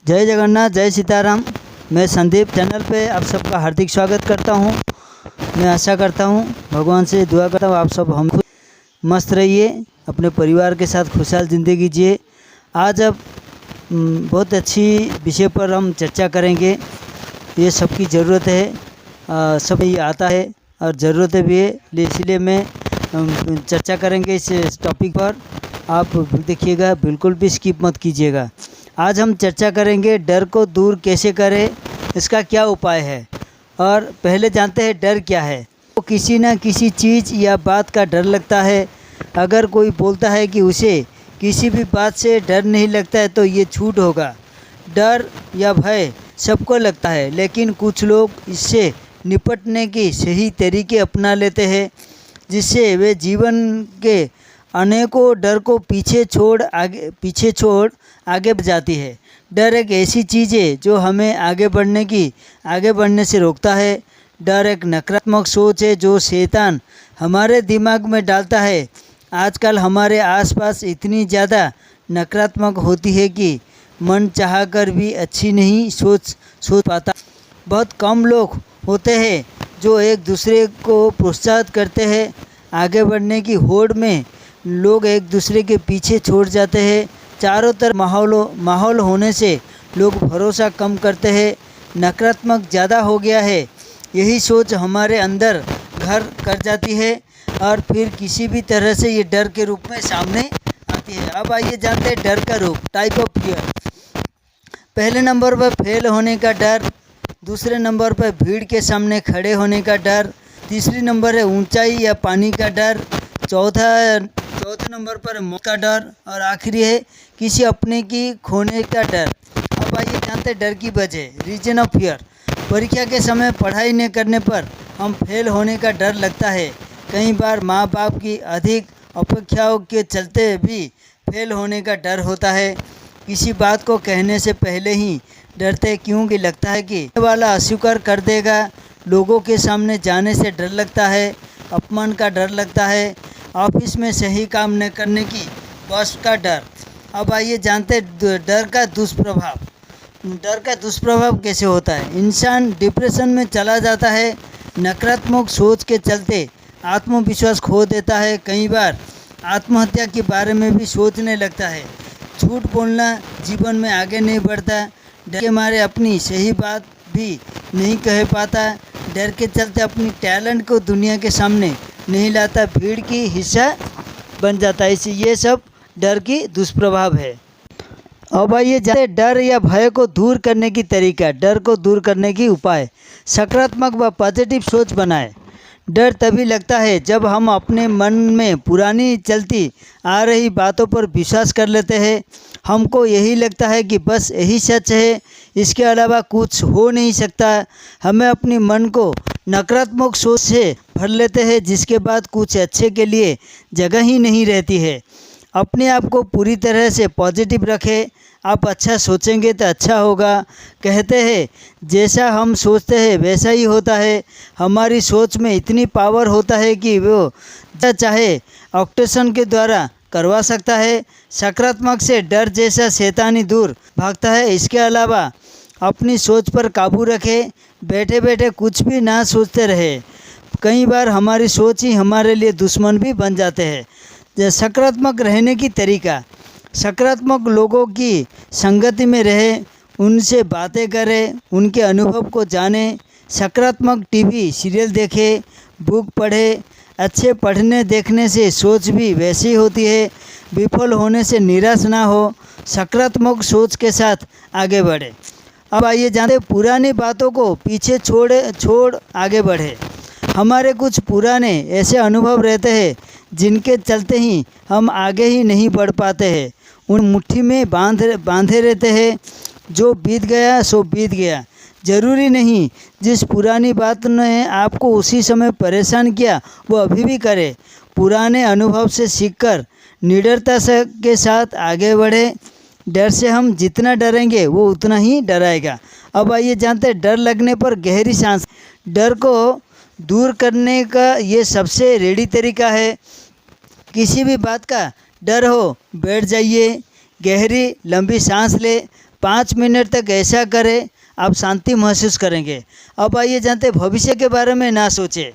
जय जगन्नाथ, जय सीताराम। मैं संदीप चैनल पे आप सबका हार्दिक स्वागत करता हूँ। मैं आशा करता हूँ, भगवान से दुआ करता हूँ आप सब हम मस्त रहिए, अपने परिवार के साथ खुशहाल ज़िंदगी जिए। आज अब बहुत अच्छी विषय पर हम चर्चा करेंगे। ये सबकी ज़रूरत है, सब ये आता है और ज़रूरत भी है, इसलिए मैं चर्चा करेंगे इस टॉपिक पर। आप देखिएगा, बिल्कुल भी स्किप मत कीजिएगा। आज हम चर्चा करेंगे डर को दूर कैसे करें, इसका क्या उपाय है। और पहले जानते हैं डर क्या है। तो किसी न किसी चीज़ या बात का डर लगता है। अगर कोई बोलता है कि उसे किसी भी बात से डर नहीं लगता है तो ये झूठ होगा। डर या भय सबको लगता है, लेकिन कुछ लोग इससे निपटने के सही तरीके अपना लेते हैं, जिससे वे जीवन के अनेकों डर को पीछे छोड़ आगे बढ़ जाती है। डर एक ऐसी चीज़ है जो हमें आगे बढ़ने से रोकता है। डर एक नकारात्मक सोच है जो शैतान हमारे दिमाग में डालता है। आजकल हमारे आसपास इतनी ज़्यादा नकारात्मक होती है कि मन चाहकर भी अच्छी नहीं सोच पाता। बहुत कम लोग होते हैं जो एक दूसरे को प्रोत्साहित करते हैं। आगे बढ़ने की होड़ में लोग एक दूसरे के पीछे छोड़ जाते हैं। चारों तरफ माहौल होने से लोग भरोसा कम करते हैं। नकारात्मक ज़्यादा हो गया है, यही सोच हमारे अंदर घर कर जाती है और फिर किसी भी तरह से ये डर के रूप में सामने आती है। अब आइए जानते हैं डर का रूप, टाइप ऑफ फियर। पहले नंबर पर फेल होने का डर, दूसरे नंबर पर भीड़ के सामने खड़े होने का डर, तीसरी नंबर है ऊंचाई या पानी का डर, चौथे नंबर पर मौत का डर और आखिरी है किसी अपने की खोने का डर। अब आइए जानते हैं डर की वजह, रीजन ऑफ फियर। परीक्षा के समय पढ़ाई न करने पर हम फेल होने का डर लगता है। कई बार माँ बाप की अधिक अपेक्षाओं के चलते भी फेल होने का डर होता है। किसी बात को कहने से पहले ही डरते क्योंकि लगता है कि वाला अस्वीकार कर देगा। लोगों के सामने जाने से डर लगता है। अपमान का डर लगता है। ऑफिस में सही काम न करने की बॉस का डर। अब आइए जानते हैं डर का दुष्प्रभाव। डर का दुष्प्रभाव कैसे होता है। इंसान डिप्रेशन में चला जाता है। नकारात्मक सोच के चलते आत्मविश्वास खो देता है। कई बार आत्महत्या के बारे में भी सोचने लगता है। झूठ बोलना, जीवन में आगे नहीं बढ़ता। डर के मारे अपनी सही बात भी नहीं कह पाता। डर के चलते अपनी टैलेंट को दुनिया के सामने नहीं लाता, भीड़ की हिस्सा बन जाता है। इसी ये सब डर की दुष्प्रभाव है। अब आइए जानते डर या भय को दूर करने की तरीका, डर को दूर करने की उपाय। सकारात्मक व पॉजिटिव सोच बनाएं। डर तभी लगता है जब हम अपने मन में पुरानी चलती आ रही बातों पर विश्वास कर लेते हैं। हमको यही लगता है कि बस यही सच है, इसके अलावा कुछ हो नहीं सकता। हमें अपनी मन को नकारात्मक सोच से भर लेते हैं, जिसके बाद कुछ अच्छे के लिए जगह ही नहीं रहती है। अपने आप को पूरी तरह से पॉजिटिव रखें। आप अच्छा सोचेंगे तो अच्छा होगा। कहते हैं जैसा हम सोचते हैं वैसा ही होता है। हमारी सोच में इतनी पावर होता है कि वो चाहे ऑक्टेशन के द्वारा करवा सकता है। सकारात्मक से डर जैसा शैतानी दूर भागता है। इसके अलावा अपनी सोच पर काबू रखें। बैठे बैठे कुछ भी ना सोचते रहे। कई बार हमारी सोच ही हमारे लिए दुश्मन भी बन जाते हैं। सकारात्मक रहने की तरीका, सकारात्मक लोगों की संगति में रहें, उनसे बातें करें, उनके अनुभव को जानें। सकारात्मक टीवी सीरियल देखें, बुक पढ़ें। अच्छे पढ़ने देखने से सोच भी वैसी होती है। विफल होने से निराश ना हो, सकारात्मक सोच के साथ आगे बढ़े। अब आइए जानते पुरानी बातों को पीछे छोड़ आगे बढ़े। हमारे कुछ पुराने ऐसे अनुभव रहते हैं जिनके चलते ही हम आगे ही नहीं बढ़ पाते हैं। उन मुट्ठी में बांधे रहते हैं। जो बीत गया सो बीत गया। ज़रूरी नहीं जिस पुरानी बात ने आपको उसी समय परेशान किया वो अभी भी करे। पुराने अनुभव से सीखकर निडरता के साथ आगे बढ़े। डर से हम जितना डरेंगे वो उतना ही डराएगा। अब आइए जानते हैं डर लगने पर गहरी सांस। डर को दूर करने का ये सबसे रेडी तरीका है। किसी भी बात का डर हो, बैठ जाइए, गहरी लंबी सांस ले, 5 मिनट तक ऐसा करें, आप शांति महसूस करेंगे। अब आइए जानते हैं भविष्य के बारे में ना सोचें।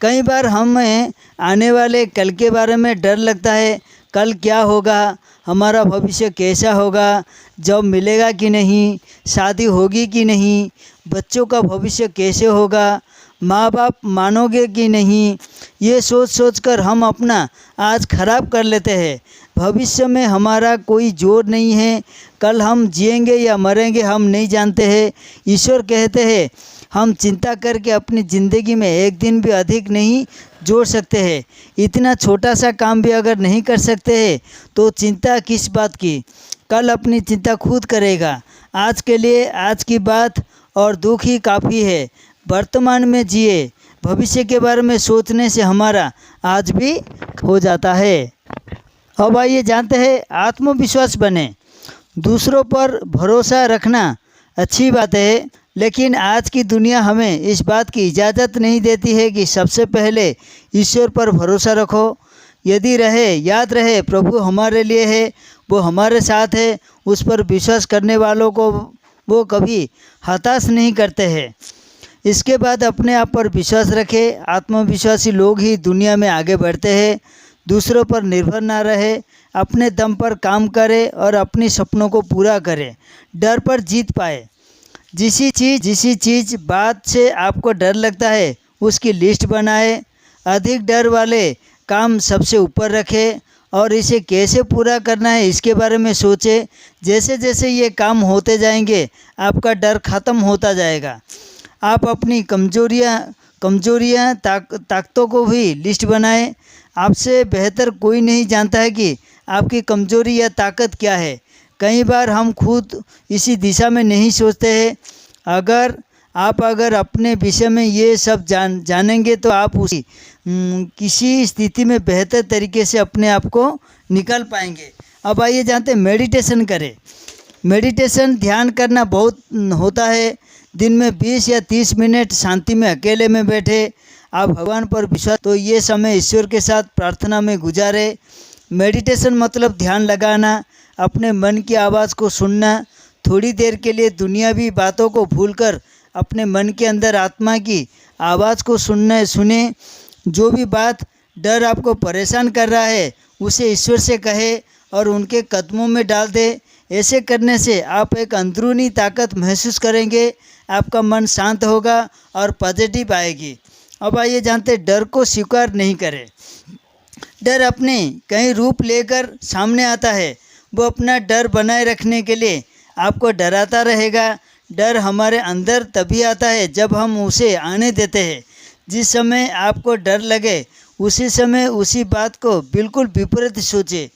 कई बार हमें आने वाले कल के बारे में डर लगता है। कल क्या होगा, हमारा भविष्य कैसा होगा, जॉब मिलेगा कि नहीं, शादी होगी कि नहीं, बच्चों का भविष्य कैसे होगा, माँ बाप मानोगे कि नहीं। ये सोच सोच कर हम अपना आज खराब कर लेते हैं। भविष्य में हमारा कोई जोर नहीं है। कल हम जिएंगे या मरेंगे हम नहीं जानते हैं। ईश्वर कहते हैं हम चिंता करके अपनी ज़िंदगी में एक दिन भी अधिक नहीं जोड़ सकते हैं। इतना छोटा सा काम भी अगर नहीं कर सकते हैं तो चिंता किस बात की। कल अपनी चिंता खुद करेगा। आज के लिए आज की बात और दुख ही काफ़ी है। वर्तमान में जिए। भविष्य के बारे में सोचने से हमारा आज भी हो जाता है। अब आइए जानते हैं आत्मविश्वास बने। दूसरों पर भरोसा रखना अच्छी बात है, लेकिन आज की दुनिया हमें इस बात की इजाज़त नहीं देती है कि सबसे पहले ईश्वर पर भरोसा रखो। यदि रहे, याद रहे प्रभु हमारे लिए है, वो हमारे साथ है। उस पर विश्वास करने वालों को वो कभी हताश नहीं करते हैं। इसके बाद अपने आप पर विश्वास रखें। आत्मविश्वासी लोग ही दुनिया में आगे बढ़ते हैं। दूसरों पर निर्भर ना रहे, अपने दम पर काम करें और अपने सपनों को पूरा करें। डर पर जीत पाए। जिसी चीज़ बात से आपको डर लगता है उसकी लिस्ट बनाए। अधिक डर वाले काम सबसे ऊपर रखें और इसे कैसे पूरा करना है इसके बारे में सोचें। जैसे जैसे ये काम होते जाएंगे आपका डर ख़त्म होता जाएगा। आप अपनी कमजोरियाँ ताकतों को भी लिस्ट बनाएं। आपसे बेहतर कोई नहीं जानता है कि आपकी कमजोरी या ताकत क्या है। कई बार हम खुद इसी दिशा में नहीं सोचते हैं। अगर अपने विषय में ये सब जानेंगे तो आप किसी स्थिति में बेहतर तरीके से अपने आप को निकाल पाएंगे। अब आइए जानते हैं मेडिटेशन करें। मेडिटेशन ध्यान करना बहुत होता है। दिन में 20 या 30 मिनट शांति में अकेले में बैठे, आप भगवान पर विश्वास तो ये समय ईश्वर के साथ प्रार्थना में गुजारे। मेडिटेशन मतलब ध्यान लगाना, अपने मन की आवाज़ को सुनना। थोड़ी देर के लिए दुनियावी बातों को भूलकर अपने मन के अंदर आत्मा की आवाज़ को सुने। जो भी बात डर आपको परेशान कर रहा है उसे ईश्वर से कहे और उनके कदमों में डाल दे। ऐसे करने से आप एक अंदरूनी ताकत महसूस करेंगे। आपका मन शांत होगा और पॉजिटिव आएगी। अब आइए जानते हैं डर को स्वीकार नहीं करें। डर अपने कई रूप लेकर सामने आता है। वो अपना डर बनाए रखने के लिए आपको डराता रहेगा। डर हमारे अंदर तभी आता है जब हम उसे आने देते हैं। जिस समय आपको डर लगे उसी समय उसी बात को बिल्कुल विपरीत सोचे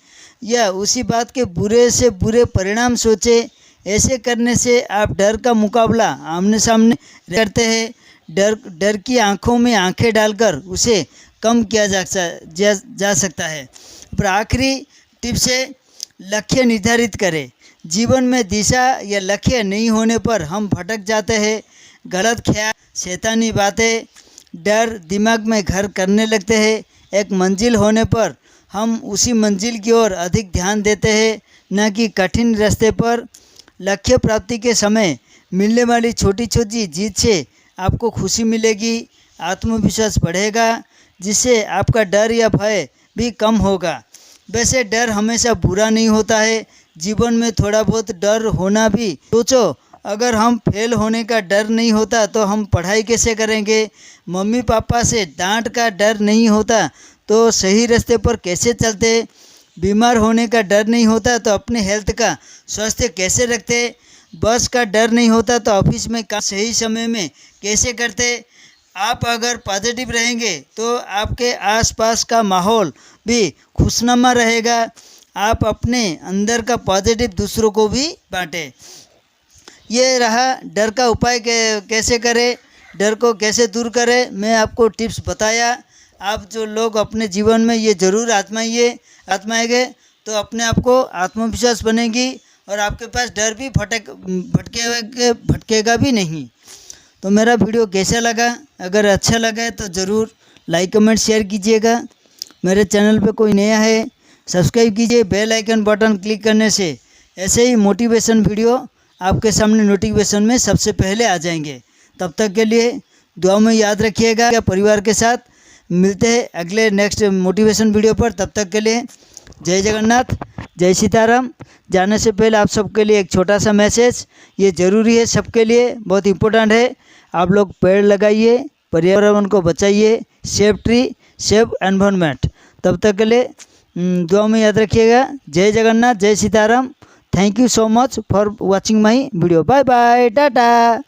या उसी बात के बुरे से बुरे परिणाम सोचे। ऐसे करने से आप डर का मुकाबला आमने सामने करते हैं। डर की आंखों में आंखें डालकर उसे कम किया जा सकता है। पर आखिरी टिप्स है लक्ष्य निर्धारित करें। जीवन में दिशा या लक्ष्य नहीं होने पर हम भटक जाते हैं। गलत ख्याल, शैतानी बातें, डर दिमाग में घर करने लगते हैं। एक मंजिल होने पर हम उसी मंजिल की ओर अधिक ध्यान देते हैं, न कि कठिन रास्ते पर। लक्ष्य प्राप्ति के समय मिलने वाली छोटी छोटी जीत से आपको खुशी मिलेगी, आत्मविश्वास बढ़ेगा, जिससे आपका डर या भय भी कम होगा। वैसे डर हमेशा बुरा नहीं होता है। जीवन में थोड़ा बहुत डर होना भी। सोचो, अगर हम फेल होने का डर नहीं होता तो हम पढ़ाई कैसे करेंगे। मम्मी पापा से डांट का डर नहीं होता तो सही रास्ते पर कैसे चलते। बीमार होने का डर नहीं होता तो अपने हेल्थ का स्वास्थ्य कैसे रखते। बस का डर नहीं होता तो ऑफिस में काम सही समय में कैसे करते। आप अगर पॉजिटिव रहेंगे तो आपके आसपास का माहौल भी खुशनुमा रहेगा। आप अपने अंदर का पॉजिटिव दूसरों को भी बांटें। ये रहा डर का उपाय कैसे करें, डर को कैसे दूर करें। मैं आपको टिप्स बताया। आप जो लोग अपने जीवन में ये ज़रूर आजमाएंगे तो अपने आप को आत्मविश्वास बनेगी और आपके पास डर भी भटकेगा भी नहीं। तो मेरा वीडियो कैसा लगा, अगर अच्छा लगा है तो ज़रूर लाइक कमेंट शेयर कीजिएगा। मेरे चैनल पे कोई नया है सब्सक्राइब कीजिए। बेल आइकन बटन क्लिक करने से ऐसे ही मोटिवेशन वीडियो आपके सामने नोटिफिकेशन में सबसे पहले आ जाएंगे। तब तक के लिए दुआ में याद रखिएगा। परिवार के साथ मिलते हैं अगले नेक्स्ट मोटिवेशन वीडियो पर। तब तक के लिए जय जगन्नाथ, जय सीताराम। जाने से पहले आप सबके लिए एक छोटा सा मैसेज, ये ज़रूरी है, सबके लिए बहुत इम्पोर्टेंट है। आप लोग पेड़ लगाइए, पर्यावरण को बचाइए, सेव ट्री, सेव एनवायरनमेंट। तब तक के लिए दुआ में याद रखिएगा। जय जगन्नाथ, जय Sitaram. Thank you so much for watching my video. Bye bye, Tata.